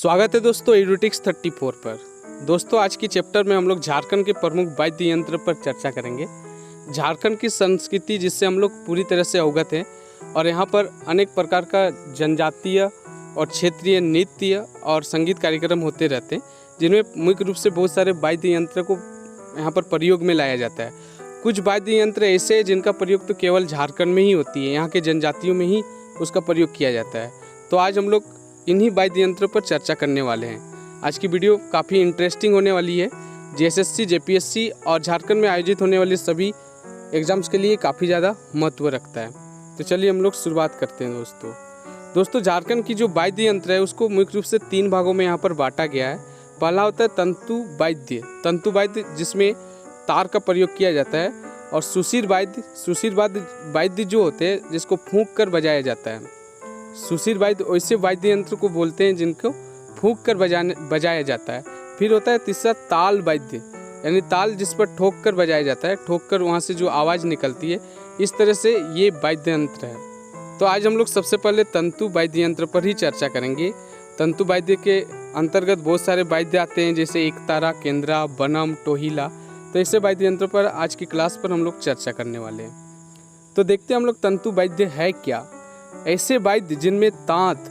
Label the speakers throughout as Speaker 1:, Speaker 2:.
Speaker 1: स्वागत है दोस्तों एडुटिक्स 34 पर। दोस्तों आज की चैप्टर में हम लोग झारखंड के प्रमुख वाद्य यंत्र पर चर्चा करेंगे। झारखंड की संस्कृति जिससे हम लोग पूरी तरह से अवगत हैं और यहाँ पर अनेक प्रकार का जनजातीय और क्षेत्रीय नृत्य और संगीत कार्यक्रम होते रहते हैं, जिनमें मुख्य रूप से बहुत सारे वाद्य यंत्र को यहाँ पर प्रयोग में लाया जाता है। कुछ वाद्य यंत्र ऐसे हैं जिनका प्रयोग तो केवल झारखंड में ही होती है, यहाँ के जनजातियों में ही उसका प्रयोग किया जाता है। तो आज हम लोग इन्हीं वाद्य यंत्रों पर चर्चा करने वाले हैं। आज की वीडियो काफ़ी इंटरेस्टिंग होने वाली है। जेएसएससी, जेपीएससी और झारखंड में आयोजित होने वाले सभी एग्जाम्स के लिए काफ़ी ज़्यादा महत्व रखता है। तो चलिए हम लोग शुरुआत करते हैं दोस्तों झारखंड की जो वाद्य यंत्र है उसको मुख्य रूप से 3 भागों में यहाँ पर बांटा गया है। पहला होता है तंतु वाद्य जिसमें तार का प्रयोग किया जाता है, और सुशीर वाद्य जो होते हैं जिसको फूंक कर बजाया जाता है। सुशीर वाद्य वैसे वाद्य यंत्र को बोलते हैं जिनको फूंक कर बजाया जाता है। फिर होता है तीसरा ताल वाद्य, यानी ताल जिस पर ठोक कर बजाया जाता है, ठोक कर वहाँ से जो आवाज़ निकलती है, इस तरह से ये वाद्य यंत्र है। तो आज हम लोग सबसे पहले तंतु वाद्य यंत्र पर ही चर्चा करेंगे। तंतु वाद्य के अंतर्गत बहुत सारे वाद्य आते हैं, जैसे एकतारा, केंद्रा, बनम, टोहिला। तो ऐसे वाद्य यंत्र पर आज की क्लास पर हम लोग चर्चा करने वाले हैं। तो देखते हैं हम लोग तंतु वाद्य है क्या। ऐसे वाद्य जिनमें तांत,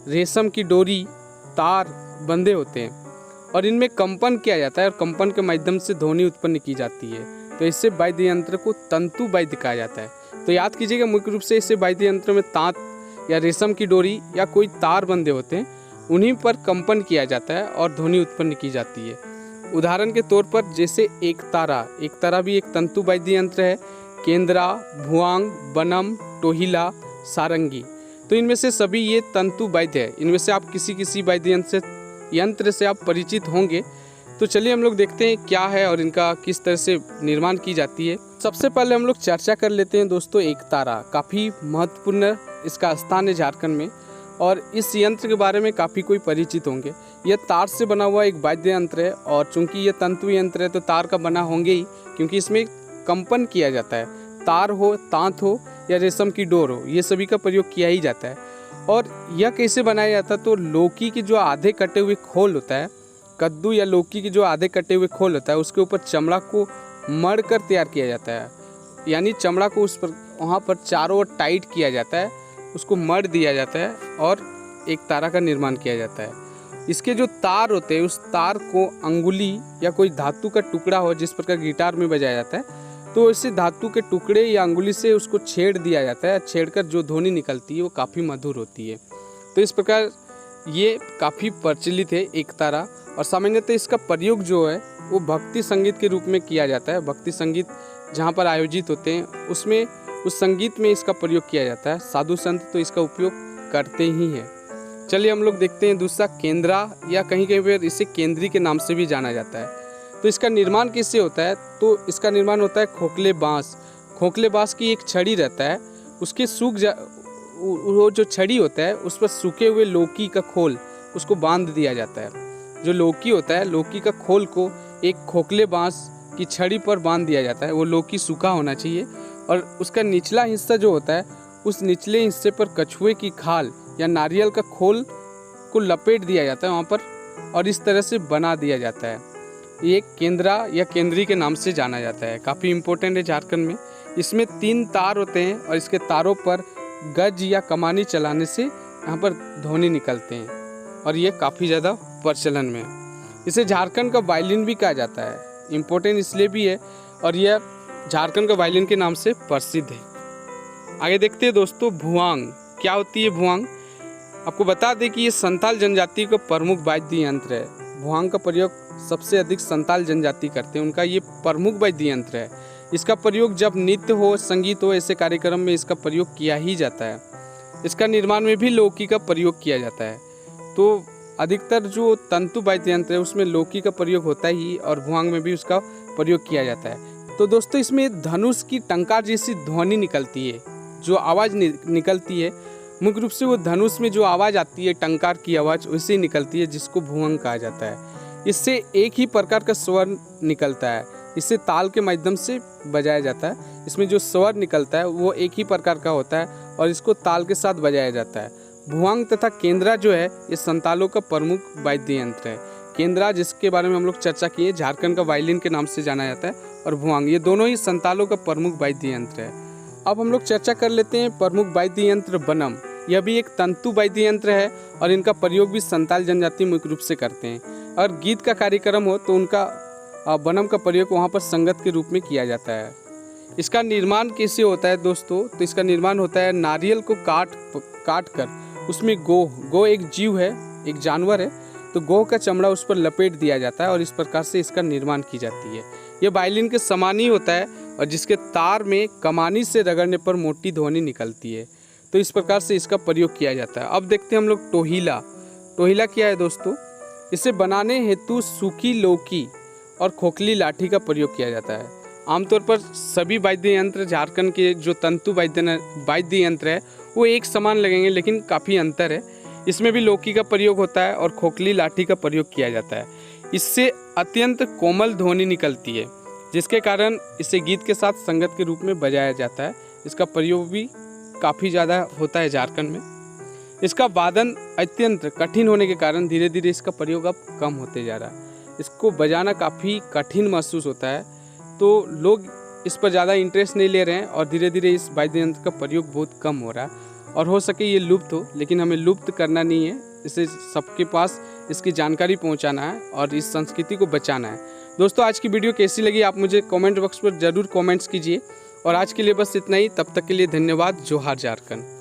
Speaker 1: रेशम की डोरी, तार बंधे होते हैं और इनमें कंपन किया जाता है और कंपन के माध्यम से ध्वनि उत्पन्न की जाती है। तो ऐसे वाद्य यंत्र को तंतु वाद्य कहा जाता है। तो याद कीजिएगा, मुख्य रूप से ऐसे वाद्य यंत्र में तांत या रेशम की डोरी या कोई तार बंधे होते हैं, उन्हीं पर कंपन किया जाता है और ध्वनि उत्पन्न की जाती है। उदाहरण के तौर पर जैसे एकतारा भी एक तंतु वाद्य यंत्र है। केंद्रा, भुआंग, बनम, टोहिला, सारंगी, तो इनमें से सभी ये तंतु वाद्य है। इनमें से आप किसी वाद्य यंत्र से आप परिचित होंगे। तो चलिए हम लोग देखते हैं क्या है और इनका किस तरह से निर्माण की जाती है। सबसे पहले हम लोग चर्चा कर लेते हैं दोस्तों एकतारा। काफ़ी महत्वपूर्ण इसका स्थान है झारखंड में, और इस यंत्र के बारे में काफ़ी कोई परिचित होंगे। यह तार से बना हुआ एक वाद्य यंत्र है, और चूंकि ये तंतु यंत्र है तो तार का बना होंगे ही, क्योंकि इसमें कंपन किया जाता है। तार हो, तांत हो या रेशम की डोर हो, ये सभी का प्रयोग किया ही जाता है। और यह कैसे बनाया जाता है, तो लौकी के जो आधे कटे हुए खोल होता है, कद्दू या लौकी के जो आधे कटे हुए खोल होता है, उसके ऊपर चमड़ा को मढ़ कर तैयार किया जाता है। यानी चमड़ा को उस पर वहाँ पर चारों ओर टाइट किया जाता है, उसको मढ़ दिया जाता है और एक तारा का निर्माण किया जाता है। इसके जो तार होते हैं, उस तार को अंगुली या कोई धातु का टुकड़ा हो, जिस प्रकार गिटार में बजाया जाता है, तो इसे धातु के टुकड़े या अंगुली से उसको छेड़ दिया जाता है। छेड़कर जो ध्वनि निकलती है वो काफ़ी मधुर होती है। तो इस प्रकार ये काफ़ी प्रचलित है एकतारा। और सामान्यतः इसका प्रयोग जो है वो भक्ति संगीत के रूप में किया जाता है। भक्ति संगीत जहाँ पर आयोजित होते हैं उसमें उस संगीत में इसका प्रयोग किया जाता है। साधु संत तो इसका उपयोग करते ही हैं। चलिए हम लोग देखते हैं दूसरा केंद्रा, या कहीं कहीं पर इसे केंद्री के नाम से भी जाना जाता है। तो इसका निर्माण किससे होता है, तो इसका निर्माण होता है खोखले बांस की एक छड़ी रहता है, उसके वो जो छड़ी होता है उस पर सूखे हुए लौकी का खोल उसको बांध दिया जाता है। जो लौकी होता है, लौकी का खोल को एक खोखले बांस की छड़ी पर बांध दिया जाता है। वो लौकी सूखा होना चाहिए, और उसका निचला हिस्सा जो होता है, उस निचले हिस्से पर कछुए की खाल या नारियल का खोल को लपेट दिया जाता है वहाँ पर, और इस तरह से बना दिया जाता है। ये केंद्रा या केंद्री के नाम से जाना जाता है। काफ़ी इम्पोर्टेंट है झारखंड में। इसमें 3 तार होते हैं और इसके तारों पर गज या कमानी चलाने से यहाँ पर ध्वनि निकलते हैं, और ये काफ़ी ज़्यादा प्रचलन में है। इसे झारखंड का वायलिन भी कहा जाता है। इम्पोर्टेंट इसलिए भी है, और यह झारखंड का वायलिन के नाम से प्रसिद्ध है। आगे देखते हैं दोस्तों भुआंग। क्या होती है भुआंग? आपको बता दें कि ये संताल जनजाति का प्रमुख वाद्य यंत्र है। भुआंग का प्रयोग सबसे अधिक संताल जनजाति करते हैं, उनका ये प्रमुख वाद्य यंत्र है। इसका प्रयोग जब नृत्य हो, संगीत हो, ऐसे कार्यक्रम में इसका प्रयोग किया ही जाता है। इसका निर्माण में भी लौकी का प्रयोग किया जाता है। तो अधिकतर जो तंतु वाद्य यंत्र है उसमें लौकी का प्रयोग होता ही, और भुआंग में भी उसका प्रयोग किया जाता है। तो दोस्तों इसमें धनुष की टंकार जैसी ध्वनि निकलती है, जो आवाज़ निकलती है, मुख्य रूप से वो धनुष में जो आवाज़ आती है, टंकार की आवाज़ वैसे ही निकलती है, जिसको भुआंग कहा जाता है। इससे एक ही प्रकार का स्वर निकलता है। इसे ताल के माध्यम से बजाया जाता है। इसमें जो स्वर निकलता है वो एक ही प्रकार का होता है, और इसको ताल के साथ बजाया जाता है। भुआंग तथा केंद्रा जो है ये संतालों का प्रमुख वाद्य यंत्र है। केंद्रा जिसके बारे में हम लोग चर्चा किए, झारखंड का वायलिन के नाम से जाना जाता है, और भुआंग ये दोनों ही संतालों का प्रमुख वाद्य यंत्र है। अब हम लोग चर्चा कर लेते हैं प्रमुख वाद्य यंत्र बनम। यह भी एक तंतु वाद्य यंत्र है और इनका प्रयोग भी संताल जनजाति मुख्य रूप से करते हैं। और गीत का कार्यक्रम हो तो उनका बनम का प्रयोग वहाँ पर संगत के रूप में किया जाता है। इसका निर्माण कैसे होता है दोस्तों? तो इसका निर्माण होता है नारियल को काट कर उसमें गो एक जीव है, एक जानवर है, तो गौ का चमड़ा उस पर लपेट दिया जाता है और इस प्रकार से इसका निर्माण की जाती है। यह वायलिन के समान ही होता है और जिसके तार में कमानी से रगड़ने पर मोटी ध्वनि निकलती है, तो इस प्रकार से इसका प्रयोग किया जाता है। अब देखते हैं हम लोग टोहिला। टोहिला क्या है दोस्तों? इसे बनाने हेतु सूखी लौकी और खोखली लाठी का प्रयोग किया जाता है। आमतौर पर सभी वाद्य यंत्र झारखंड के जो तंतु वाद्य यंत्र है वो एक समान लगेंगे, लेकिन काफ़ी अंतर है। इसमें भी लौकी का प्रयोग होता है और खोखली लाठी का प्रयोग किया जाता है। इससे अत्यंत कोमल ध्वनि निकलती है, जिसके कारण इसे गीत के साथ संगत के रूप में बजाया जाता है। इसका प्रयोग भी काफ़ी ज़्यादा होता है झारखंड में। इसका वादन अत्यंत कठिन होने के कारण धीरे धीरे इसका प्रयोग अब कम होते जा रहा है। इसको बजाना काफ़ी कठिन महसूस होता है, तो लोग इस पर ज़्यादा इंटरेस्ट नहीं ले रहे हैं और धीरे धीरे इस वाद्य यंत्र का प्रयोग बहुत कम हो रहा है। और हो सके ये लुप्त हो, लेकिन हमें लुप्त करना नहीं है, इसे सबके पास इसकी जानकारी पहुंचाना है और इस संस्कृति को बचाना है। दोस्तों आज की वीडियो कैसी लगी आप मुझे कमेंट बॉक्स पर ज़रूर कमेंट्स कीजिए। और आज के लिए बस इतना ही, तब तक के लिए धन्यवाद। जोहार झारखंड।